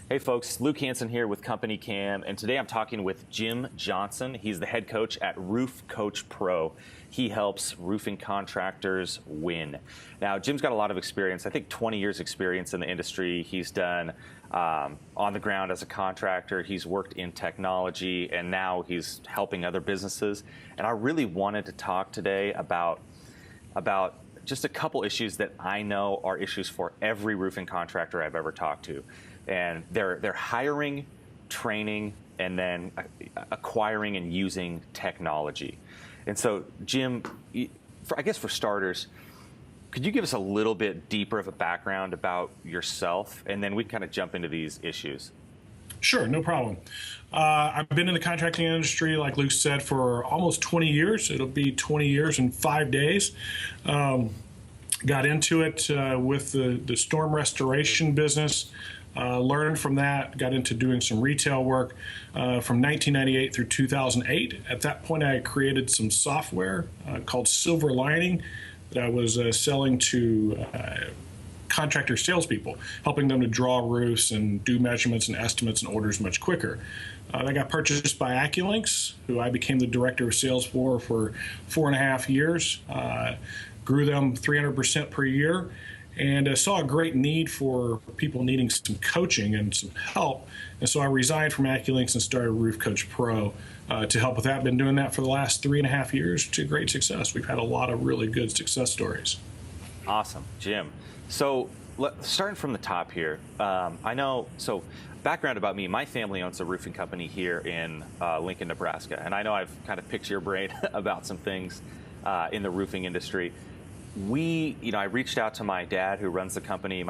Hey folks, Luke Hansen here with CompanyCam, and today I'm talking with Jim Johnson. He's the head coach at Roof Coach Pro. He helps roofing contractors win. Now, Jim's got a lot of experience, I think 20 years experience in the industry. He's done on the ground as a contractor, he's worked in technology, and now he's helping other businesses. And I really wanted to talk today about just a couple issues that I know are issues for every roofing contractor I've ever talked to. And they're hiring, training, and then acquiring and using technology. And so, Jim, I guess for starters, could you give us a little bit deeper of a background about yourself, and then we can kind of jump into these issues? Sure, no problem. I've been in the contracting industry, like Luke said, for almost 20 years. It'll be 20 years in 5 days. Got into it with the storm restoration business. Learned from that, got into doing some retail work from 1998 through 2008. At that point, I created some software called Silver Lining that I was selling to contractor salespeople, helping them to draw roofs and do measurements and estimates and orders much quicker. That got purchased by AccuLynx, who I became the director of sales for 4.5 years. Grew them 300% per year. And saw a great need for people needing some coaching and some help. And so I resigned from AccuLynx and started Roof Coach Pro to help with that. Been doing that for the last 3.5 years to great success. We've had a lot of really good success stories. Awesome, Jim. So starting from the top here, so background about me, my family owns a roofing company here in Lincoln, Nebraska. And I know I've kind of picked your brain about some things in the roofing industry. I reached out to my dad who runs the company.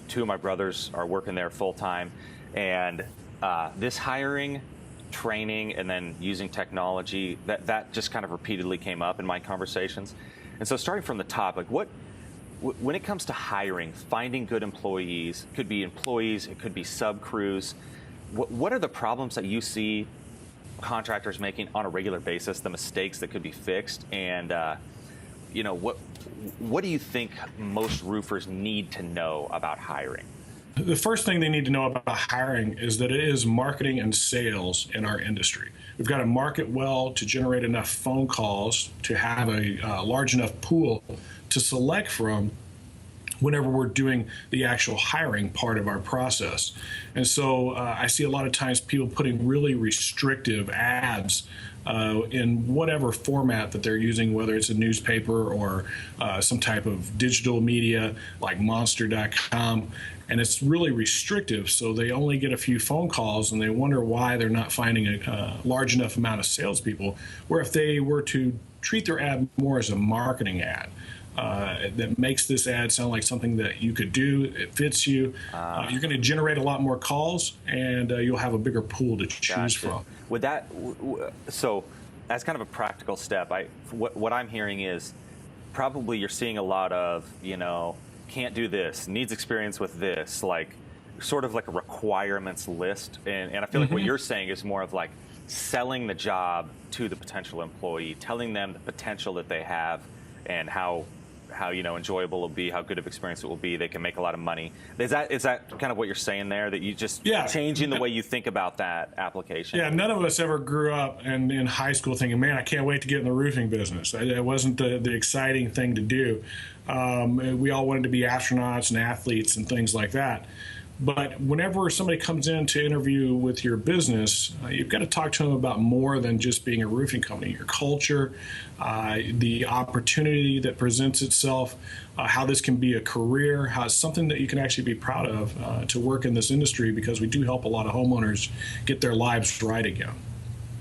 Two of my brothers are working there full time. And this hiring, training, and then using technology, that just kind of repeatedly came up in my conversations. And so starting from the top, like when it comes to hiring, finding good employees, it could be sub crews, what are the problems that you see contractors making on a regular basis, the mistakes that could be fixed, and what do you think most roofers need to know about hiring? The first thing they need to know about hiring is that it is marketing and sales in our industry. We've got to market well to generate enough phone calls to have a large enough pool to select from whenever we're doing the actual hiring part of our process. And so I see a lot of times people putting really restrictive ads in whatever format that they're using, whether it's a newspaper or some type of digital media like monster.com. And it's really restrictive, so they only get a few phone calls and they wonder why they're not finding a large enough amount of salespeople, where if they were to treat their ad more as a marketing ad, that makes this ad sound like something that you could do, it fits you, you're going to generate a lot more calls, and you'll have a bigger pool to choose from. So as kind of a practical step, what I'm hearing is probably you're seeing a lot of, can't do this, needs experience with this, like sort of like a requirements list. And I feel like what you're saying is more of like selling the job to the potential employee, telling them the potential that they have and how enjoyable it'll be, how good of experience it will be. They can make a lot of money. Is that kind of what you're saying there? That you just changing the way you think about that application? Yeah, none of us ever grew up in high school thinking, man, I can't wait to get in the roofing business. It wasn't the exciting thing to do. We all wanted to be astronauts and athletes and things like that. But whenever somebody comes in to interview with your business, you've got to talk to them about more than just being a roofing company. Your culture, the opportunity that presents itself, how this can be a career, how it's something that you can actually be proud of to work in this industry, because we do help a lot of homeowners get their lives right again.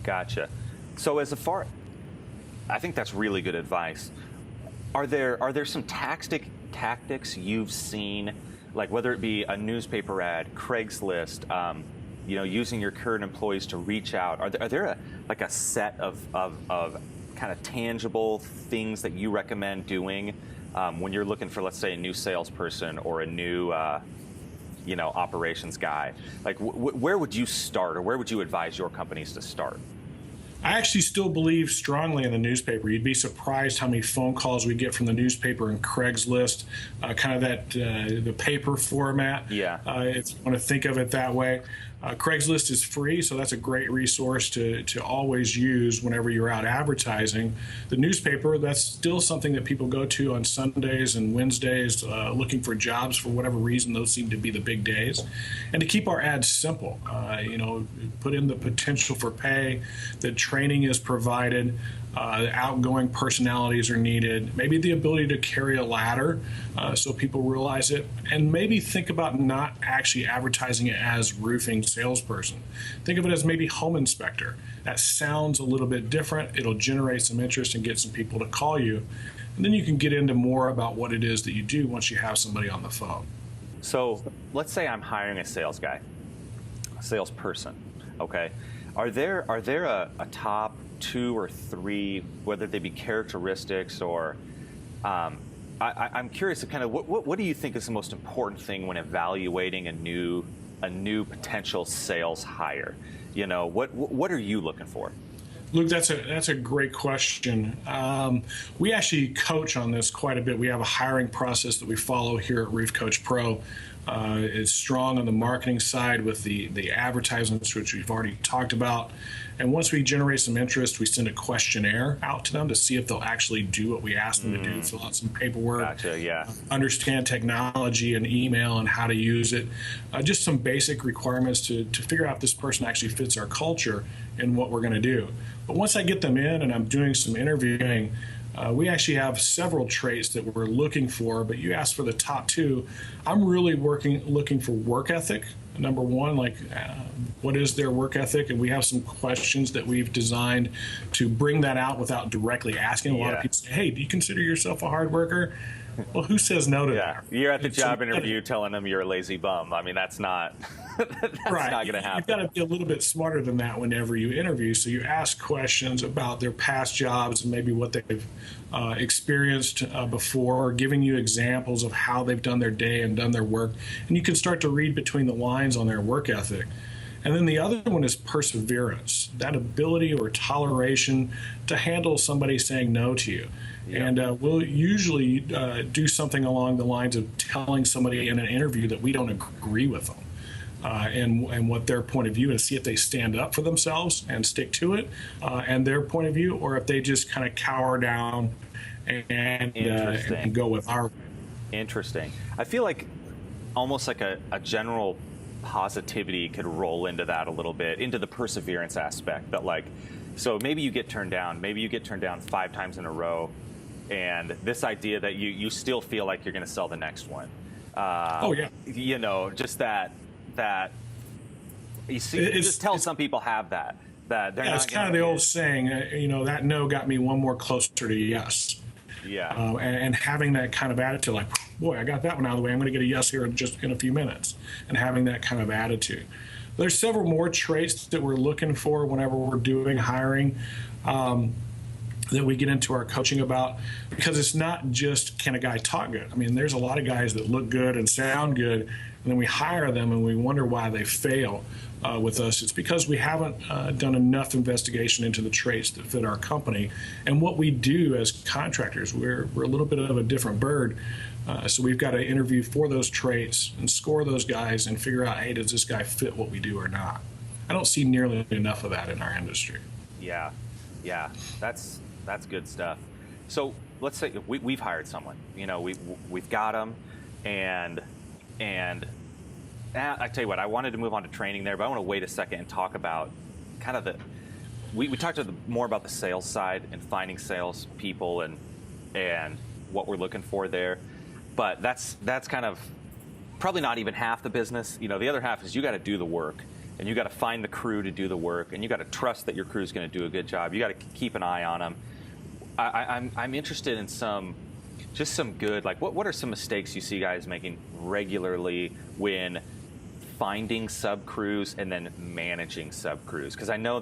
Gotcha. So I think that's really good advice. Are there some tactics you've seen, like whether it be a newspaper ad, Craigslist, using your current employees to reach out? Are there a set of kind of tangible things that you recommend doing when you're looking for, let's say, a new salesperson or a new operations guy? Like where would you start, or where would you advise your companies to start? I actually still believe strongly in the newspaper. You'd be surprised how many phone calls we get from the newspaper and Craigslist, kind of that the paper format. Yeah. If you want to think of it that way. Craigslist is free, so that's a great resource to always use whenever you're out advertising. The newspaper, that's still something that people go to on Sundays and Wednesdays looking for jobs for whatever reason. Those seem to be the big days. And to keep our ads simple, put in the potential for pay, that training is provided, outgoing personalities are needed, maybe the ability to carry a ladder so people realize it, and maybe think about not actually advertising it as roofing salesperson. Think of it as maybe home inspector. That sounds a little bit different. It'll generate some interest and get some people to call you. And then you can get into more about what it is that you do once you have somebody on the phone. So let's say I'm hiring a sales guy, a salesperson, okay? Are there a top 2 or 3, whether they be characteristics or, I'm curious to kind of, what do you think is the most important thing when evaluating a new potential sales hire? What are you looking for? Luke, that's a great question. We actually coach on this quite a bit. We have a hiring process that we follow here at Roof Coach Pro. It's strong on the marketing side with the advertisements, which we've already talked about. And once we generate some interest, we send a questionnaire out to them to see if they'll actually do what we ask them to do, fill out some paperwork, Gotcha, yeah. Understand technology and email and how to use it. Just some basic requirements to figure out if this person actually fits our culture and what we're going to do. But once I get them in and I'm doing some interviewing, we actually have several traits that we're looking for, but you asked for the top 2. I'm really looking for work ethic. Number 1, what is their work ethic? And we have some questions that we've designed to bring that out without directly asking. A lot of people say, hey, do you consider yourself a hard worker? Well, who says no to that? You're at the job interview telling them you're a lazy bum. I mean, that's not right. not going to happen. You've got to be a little bit smarter than that whenever you interview. So you ask questions about their past jobs and maybe what they've experienced before, giving you examples of how they've done their day and done their work. And you can start to read between the lines on their work ethic. And then the other one is perseverance, that ability or toleration to handle somebody saying no to you. Yeah. And we'll usually do something along the lines of telling somebody in an interview that we don't agree with them and what their point of view is, see if they stand up for themselves and stick to it and their point of view, or if they just kind of cower down and go with our. Interesting. I feel like almost like a general positivity could roll into that a little bit, into the perseverance aspect. That so maybe you get turned down. Maybe you get turned down 5 times in a row. And this idea that you still feel like you're going to sell the next one. Just that you see, just tell some people have that they're not. It's kind of the old saying, that no got me one more closer to yes. Yeah. And having that kind of attitude, like, boy, I got that one out of the way. I'm going to get a yes here in a few minutes. And having that kind of attitude. There's several more traits that we're looking for whenever we're doing hiring. That we get into our coaching about, because it's not just can a guy talk good. I mean, there's a lot of guys that look good and sound good, and then we hire them and we wonder why they fail with us. It's because we haven't done enough investigation into the traits that fit our company. And what we do as contractors, we're a little bit of a different bird. So we've got to interview for those traits and score those guys and figure out, hey, does this guy fit what we do or not? I don't see nearly enough of that in our industry. Yeah, that's good stuff. So let's say we've hired someone. We've got them, and I tell you what, I wanted to move on to training there, but I want to wait a second and talk about kind of we talked more about the sales side and finding sales people and what we're looking for there. But that's kind of probably not even half the business. The other half is you got to do the work. And you got to find the crew to do the work, and you got to trust that your crew is going to do a good job. You got to keep an eye on them. I'm interested in some good, what are some mistakes you see guys making regularly when finding sub crews and then managing sub crews? Because I know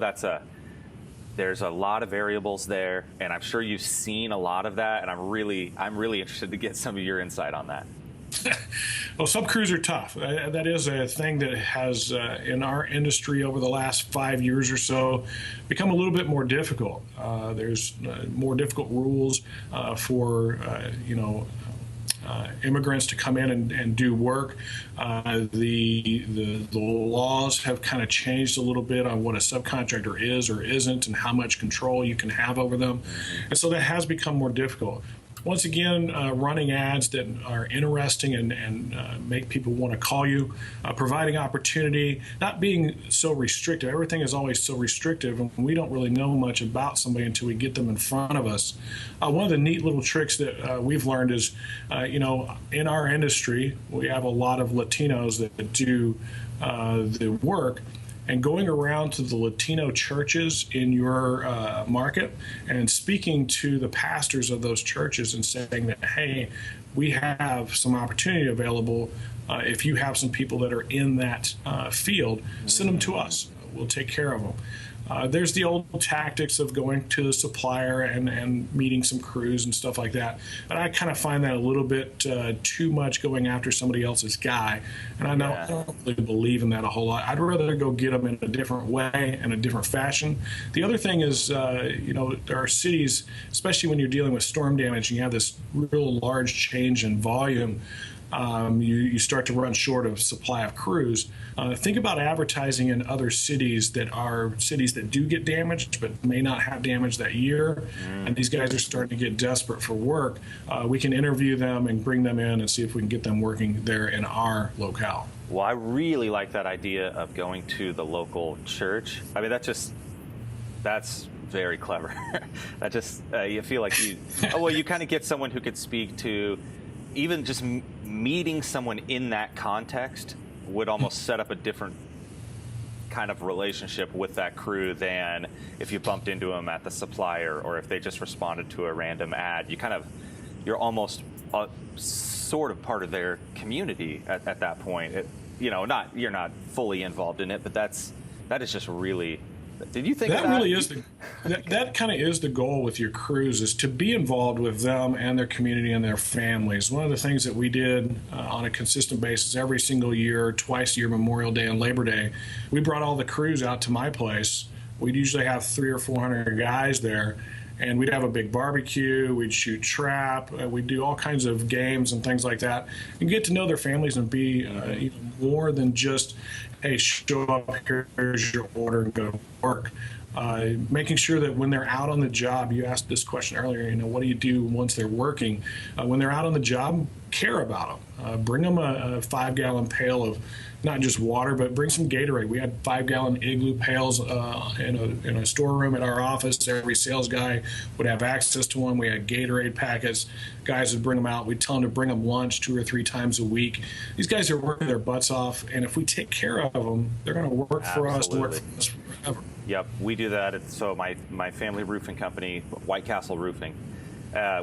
there's a lot of variables there, and I'm sure you've seen a lot of that, and I'm really interested to get some of your insight on that. Well, subcrews are tough. That is a thing that has, in our industry over the last 5 years or so, become a little bit more difficult. There's more difficult rules for, immigrants to come in and do work. The laws have kind of changed a little bit on what a subcontractor is or isn't and how much control you can have over them. And so that has become more difficult. Once again, running ads that are interesting and make people want to call you, providing opportunity, not being so restrictive. Everything is always so restrictive, and we don't really know much about somebody until we get them in front of us. One of the neat little tricks that we've learned is, in our industry, we have a lot of Latinos that do the work. And going around to the Latino churches in your market and speaking to the pastors of those churches and saying that, hey, we have some opportunity available. If you have some people that are in that field, send them to us. We'll take care of them. There's the old tactics of going to the supplier and meeting some crews and stuff like that. But I kind of find that a little bit too much going after somebody else's guy. And I don't really believe in that a whole lot. I'd rather go get them in a different way and a different fashion. The other thing is, there are cities, especially when you're dealing with storm damage and you have this real large change in volume, you start to run short of supply of crews. Think about advertising in other cities that are cities that do get damaged but may not have damage that year, and these guys are starting to get desperate for work. We can interview them and bring them in and see if we can get them working there in our locale. Well, I really like that idea of going to the local church. I mean, that's very clever. That just, you feel like you kind of get someone who could speak to, even just meeting someone in that context would almost set up a different kind of relationship with that crew than if you bumped into them at the supplier or if they just responded to a random ad. You're almost sort of part of their community at that point. You're not fully involved in it, but that is just really. Did you think that really is that kind of is the goal with your crews, is to be involved with them and their community and their families. One of the things that we did on a consistent basis every single year, twice a year, Memorial Day and Labor Day, we brought all the crews out to my place. We'd usually have 300 or 400 guys there, and we'd have a big barbecue, we'd shoot trap, we'd do all kinds of games and things like that, and get to know their families and be even more than just, hey, show up, here's your order, and go to work. Making sure that when they're out on the job, you asked this question earlier, what do you do once they're working? When they're out on the job, care about them. Bring them a 5-gallon pail of not just water, but bring some Gatorade. We had 5-gallon igloo pails in a storeroom at our office. Every sales guy would have access to one. We had Gatorade packets. Guys would bring them out. We'd tell them to bring them lunch 2 or 3 times a week. These guys are working their butts off, and if we take care of them, they're going to work for us and work for us forever. Yep, we do that. So my family roofing company, White Castle Roofing,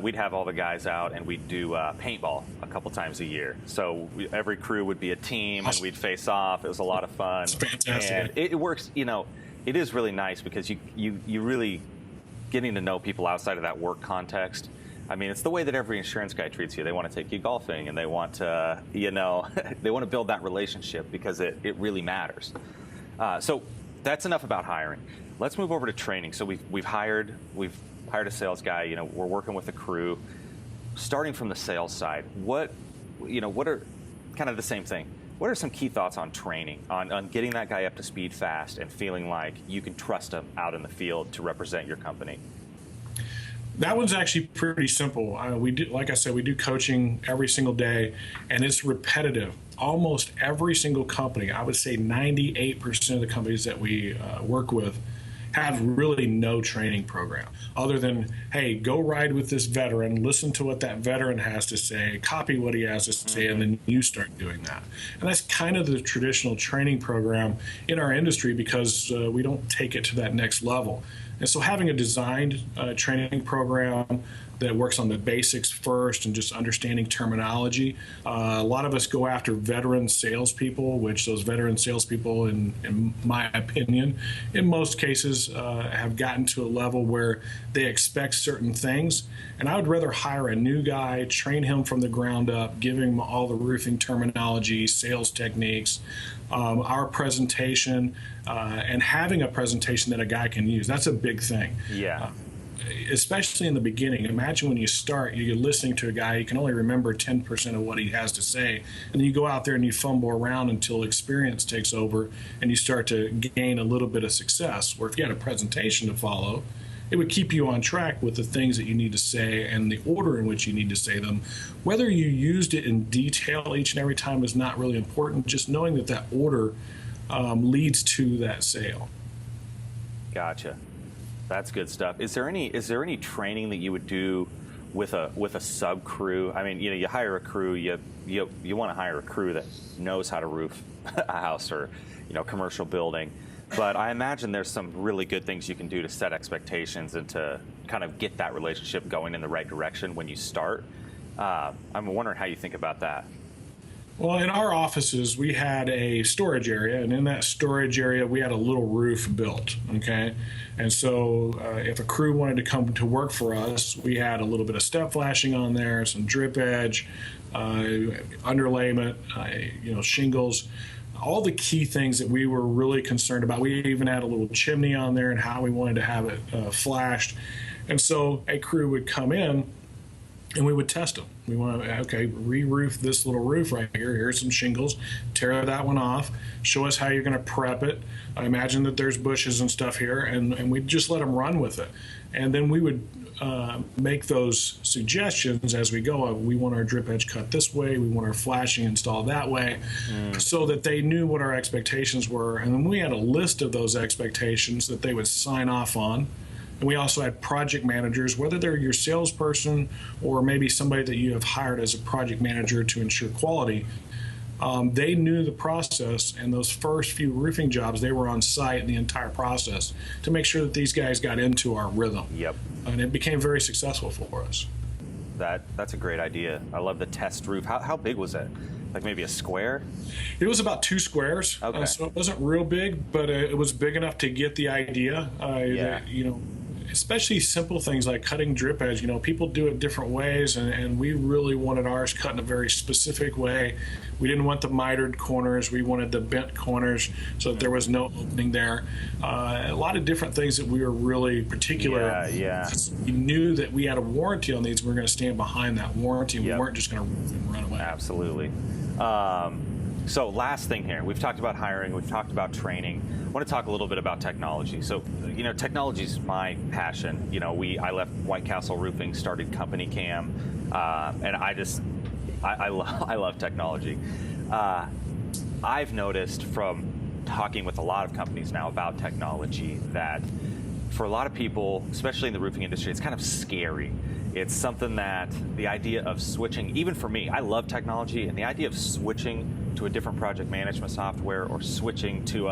we'd have all the guys out and we'd do paintball a couple times a year. So every crew would be a team and we'd face off. It was a lot of fun. It's fantastic. And it works, it is really nice because you really getting to know people outside of that work context. I mean, it's the way that every insurance guy treats you. They want to take you golfing and they want to, they want to build that relationship because it really matters. So that's enough about hiring. Let's move over to training. So we've hired a sales guy. We're working with a crew. Starting from the sales side, what are kind of the same thing? What are some key thoughts on training, on getting that guy up to speed fast and feeling like you can trust him out in the field to represent your company? That one's actually pretty simple. We do, like I said, we do coaching every single day, and it's repetitive. Almost every single company, I would say 98% of the companies that we work with, have really no training program other than, hey, go ride with this veteran, listen to what that veteran has to say, copy what he has to say, and then you start doing that. And that's kind of the traditional training program in our industry because we don't take it to that next level. And so having a designed training program that works on the basics first and just understanding terminology. A lot of us go after veteran salespeople, which those veteran salespeople, in my opinion, in most cases have gotten to a level where they expect certain things. And I would rather hire a new guy, train him from the ground up, give him all the roofing terminology, sales techniques, our presentation, and having a presentation that a guy can use. That's a big thing. Yeah. Especially in the beginning. Imagine when you start, you're listening to a guy, you can only remember 10% of what he has to say. And then you go out there and you fumble around until experience takes over and you start to gain a little bit of success. Where if you had a presentation to follow, it would keep you on track with the things that you need to say and the order in which you need to say them. Whether you used it in detail each and every time is not really important. Just knowing that that order leads to that sale. Gotcha. That's good stuff. Is there any training that you would do with a sub crew? I mean, you hire a crew. You want to hire a crew that knows how to roof a house or commercial building. But I imagine there's some really good things you can do to set expectations and to kind of get that relationship going in the right direction when you start. I'm wondering how you think about that. Well, in our offices, we had a storage area, and in that storage area, we had a little roof built, okay? And so if a crew wanted to come to work for us, we had a little bit of step flashing on there, some drip edge, underlayment, shingles, all the key things that we were really concerned about. We even had a little chimney on there and how we wanted to have it flashed. And so a crew would come in, and we would test them. We want to, re-roof this little roof right here. Here's some shingles. Tear that one off. Show us how you're going to prep it. I imagine that there's bushes and stuff here, and we'd just let them run with it. And then we would make those suggestions as we go. We want our drip edge cut this way. We want our flashing installed that way, so that they knew what our expectations were. And then we had a list of those expectations that they would sign off on. And we also had project managers, whether they're your salesperson or maybe somebody that you have hired as a project manager to ensure quality. They knew the process, and those first few roofing jobs, they were on site in the entire process to make sure that these guys got into our rhythm. Yep. And it became very successful for us. That's a great idea. I love the test roof. How big was it? Like maybe a square? It was about 2 squares. Okay. So it wasn't real big, but it was big enough to get the idea. Yeah. Especially simple things like cutting drip edge. People do it different ways, and we really wanted ours cut in a very specific way. We didn't want the mitered corners. We wanted the bent corners so that there was no opening there. A lot of different things that we were really particular. Yeah. We knew that we had a warranty on these. We were going to stand behind that warranty. Yep. We weren't just going to roof and run away. Absolutely. So last thing here, we've talked about hiring, we've talked about training. I want to talk a little bit about technology. So, technology is my passion. I left White Castle Roofing, started CompanyCam, and I love technology. I've noticed from talking with a lot of companies now about technology that for a lot of people, especially in the roofing industry, it's kind of scary. It's something that the idea of switching, even for me, I love technology, and the idea of switching to a different project management software or switching to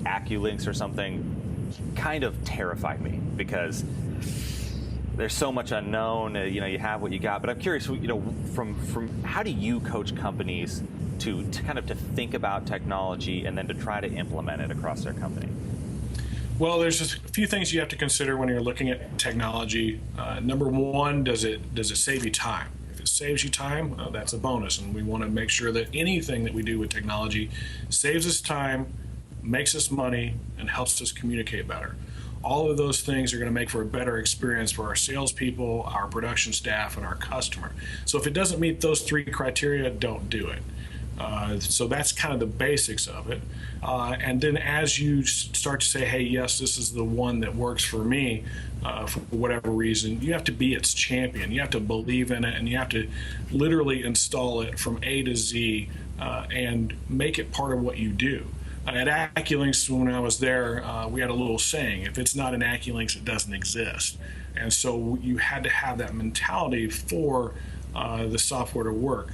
AccuLynx or something kind of terrified me because there's so much unknown. You have what you got. But I'm curious, from how do you coach companies to kind of to think about technology and then to try to implement it across their company? Well, there's just a few things you have to consider when you're looking at technology. Number one, does it save you time? If it saves you time, that's a bonus, and we want to make sure that anything that we do with technology saves us time, makes us money, and helps us communicate better. All of those things are going to make for a better experience for our salespeople, our production staff, and our customer. So if it doesn't meet those 3 criteria, don't do it. So that's kind of the basics of it. And then as you start to say, hey, yes, this is the one that works for me, for whatever reason, you have to be its champion. You have to believe in it, and you have to literally install it from A to Z and make it part of what you do. At AccuLynx, when I was there, we had a little saying, if it's not an AccuLynx, it doesn't exist. And so you had to have that mentality for the software to work.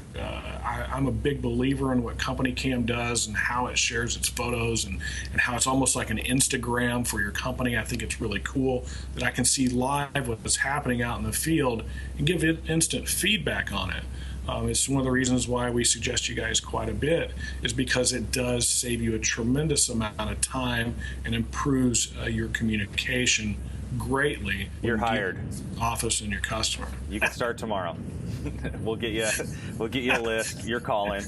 I'm a big believer in what CompanyCam does and how it shares its photos and how it's almost like an Instagram for your company. I think it's really cool that I can see live what's happening out in the field and give it instant feedback on it. It's one of the reasons why we suggest you guys quite a bit, is because it does save you a tremendous amount of time and improves your communication greatly. You're hired. Office and your customer. You can start tomorrow. We'll get you a list. You're calling.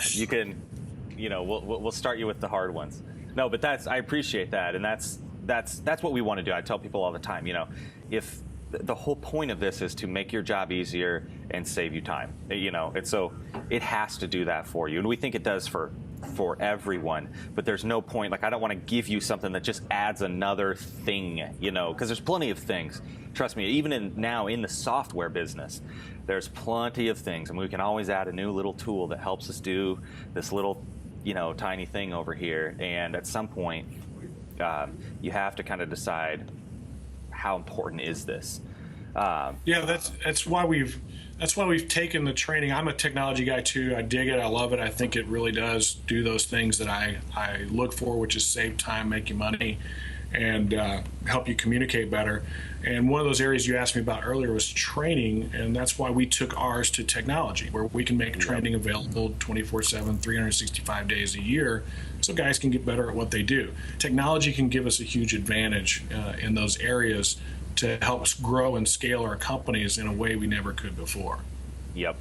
You can, we'll start you with the hard ones. No, but I appreciate that, and that's what we want to do. I tell people all the time, if the whole point of this is to make your job easier and save you time, and so it has to do that for you, and we think it does for everyone. But there's no point, I don't want to give you something that just adds another thing, because there's plenty of things. Trust me, even now in the software business, there's plenty of things, and we can always add a new little tool that helps us do this little, tiny thing over here. And at some point, you have to kind of decide, how important is this? Yeah, that's why we've taken the training. I'm a technology guy too. I dig it. I love it. I think it really does do those things that I look for, which is save time, make you money, and help you communicate better. And one of those areas you asked me about earlier was training, and that's why we took ours to technology, where we can make training available 24/7, 365 days a year, so guys can get better at what they do. Technology can give us a huge advantage in those areas to help us grow and scale our companies in a way we never could before. Yep.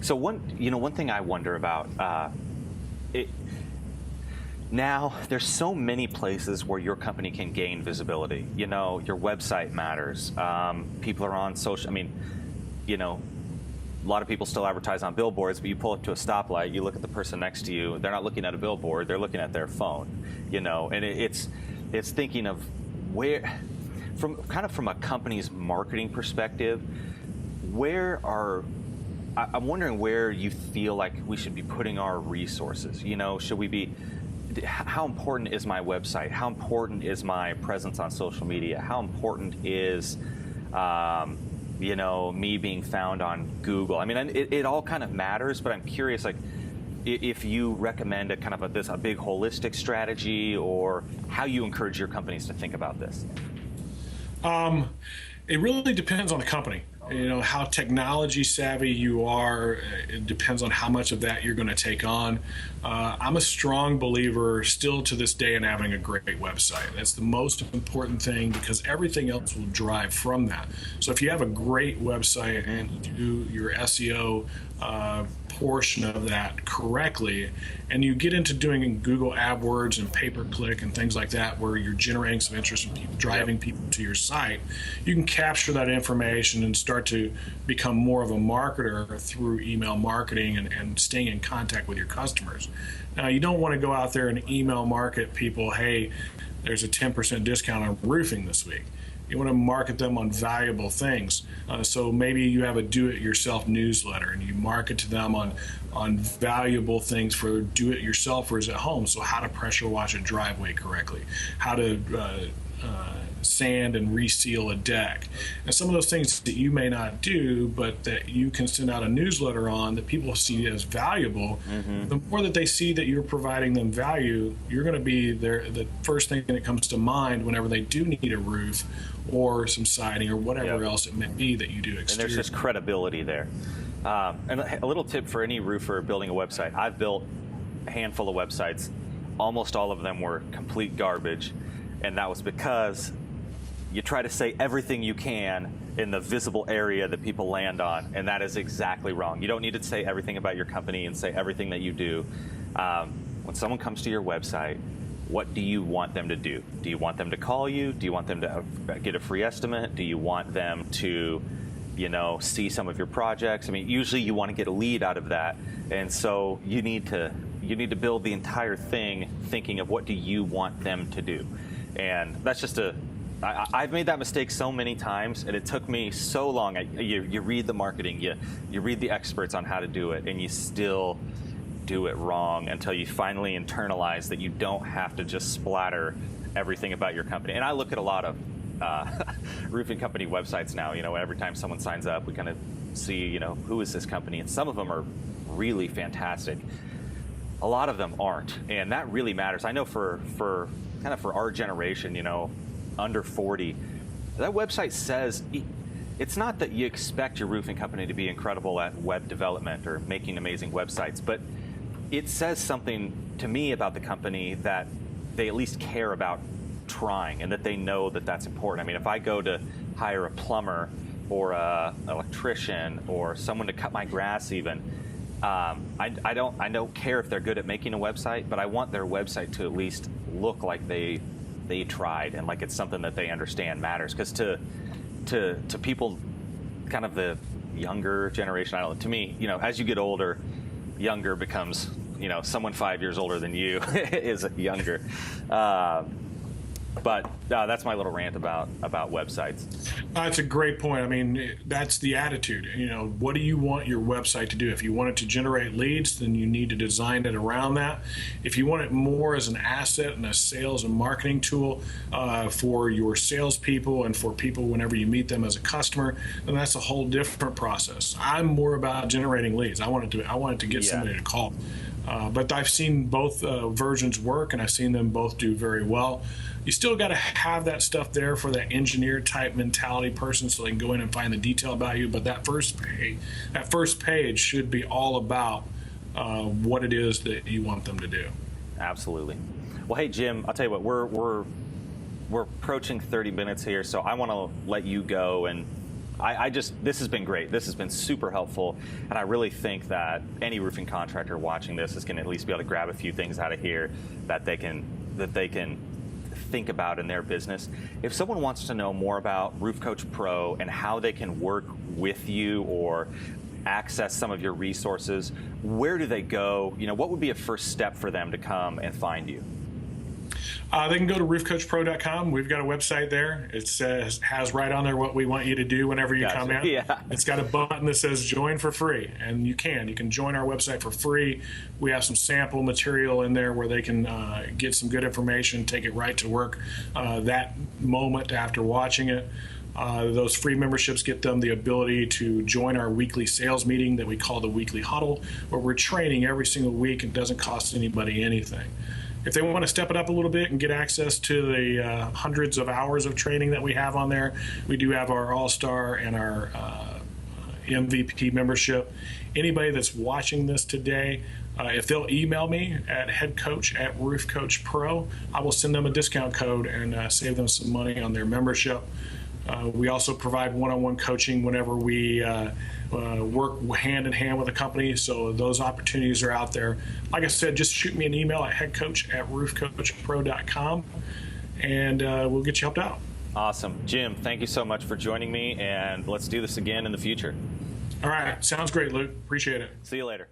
So one thing I wonder about, now there's so many places where your company can gain visibility. Your website matters. People are on social. A lot of people still advertise on billboards, but you pull up to a stoplight, you look at the person next to you, they're not looking at a billboard, they're looking at their phone. And it's thinking of where, from a company's marketing perspective, I'm wondering where you feel like we should be putting our resources. Should we be, how important is my website? How important is my presence on social media? How important is, me being found on Google? It all kind of matters, but I'm curious, if you recommend a big holistic strategy, or how you encourage your companies to think about this. It really depends on the company. How technology savvy you are. It depends on how much of that you're going to take on. I'm a strong believer still to this day in having a great website. That's the most important thing, because everything else will drive from that. So if you have a great website and you do your SEO portion of that correctly, and you get into doing Google AdWords and pay-per-click and things like that, where you're generating some interest in people, driving people to your site, you can capture that information and start to become more of a marketer through email marketing and staying in contact with your customers. Now, you don't want to go out there and email market people, hey, there's a 10% discount on roofing this week. You want to market them on valuable things. So maybe you have a do-it-yourself newsletter, and you market to them on valuable things for do-it-yourselfers at home. So how to pressure wash a driveway correctly, how to sand and reseal a deck, and some of those things that you may not do, but that you can send out a newsletter on that people see as valuable. Mm-hmm. The more that they see that you're providing them value, you're going to be the first thing that comes to mind whenever they do need a roof or some siding or whatever else it may be that you do exterior. And there's just credibility there. And a little tip for any roofer building a website. I've built a handful of websites. Almost all of them were complete garbage, and that was because you try to say everything you can in the visible area that people land on, and that is exactly wrong. You don't need to say everything about your company and say everything that you do. When someone comes to your website, what do you want them to do? Do you want them to call you? Do you want them to get a free estimate? Do you want them to, see some of your projects? Usually you want to get a lead out of that, and so you need to build the entire thing thinking of what do you want them to do. And that's just I've made that mistake so many times, and it took me so long. You read the marketing, you read the experts on how to do it, and you still do it wrong until you finally internalize that you don't have to just splatter everything about your company. And I look at a lot of roofing company websites now. Every time someone signs up, we kind of see, who is this company? And some of them are really fantastic. A lot of them aren't, and that really matters. I know for our generation, under 40, that website says it's not that you expect your roofing company to be incredible at web development or making amazing websites, but it says something to me about the company that they at least care about trying and that they know that that's important. I mean, if I go to hire a plumber or an electrician or someone to cut my grass even, I don't care if they're good at making a website, but I want their website to at least look like they tried and like it's something that they understand matters. Because to people, kind of the younger generation, I don't know, to me, as you get older, younger becomes, someone 5 years older than you is younger. But that's my little rant about websites. That's a great point. I mean, that's the attitude. What do you want your website to do? If you want it to generate leads, then you need to design it around that. If you want it more as an asset and a sales and marketing tool for your salespeople and for people whenever you meet them as a customer, then that's a whole different process. I'm more about generating leads. I want it to get somebody to call. But I've seen both versions work, and I've seen them both do very well. You still got to have that stuff there for that engineer type mentality person, so they can go in and find the detail about you. But that first page should be all about what it is that you want them to do. Absolutely. Well, hey Jim, I'll tell you what, we're approaching 30 minutes here, so I want to let you go. And this has been great. This has been super helpful, and I really think that any roofing contractor watching this is going to at least be able to grab a few things out of here that they can think about in their business. If someone wants to know more about Roof Coach Pro and how they can work with you or access some of your resources, where do they go? What would be a first step for them to come and find you? They can go to roofcoachpro.com. We've got a website there. It has right on there what we want you to do whenever you come in. Yeah. It's got a button that says join for free, and you can join our website for free. We have some sample material in there where they can get some good information, take it right to work that moment after watching it. Those free memberships get them the ability to join our weekly sales meeting that we call the Weekly Huddle, where we're training every single week and it doesn't cost anybody anything. If they want to step it up a little bit and get access to the hundreds of hours of training that we have on there, we do have our All-Star and our MVP membership. Anybody that's watching this today, if they'll email me at headcoach@roofcoachpro, I will send them a discount code and save them some money on their membership. We also provide one-on-one coaching whenever we work hand in hand with a company, so those opportunities are out there. Like I said, just shoot me an email at headcoach@roofcoachpro.com, and we'll get you helped out. Awesome. Jim, thank you so much for joining me, and let's do this again in the future. All right. Sounds great, Luke. Appreciate it. See you later.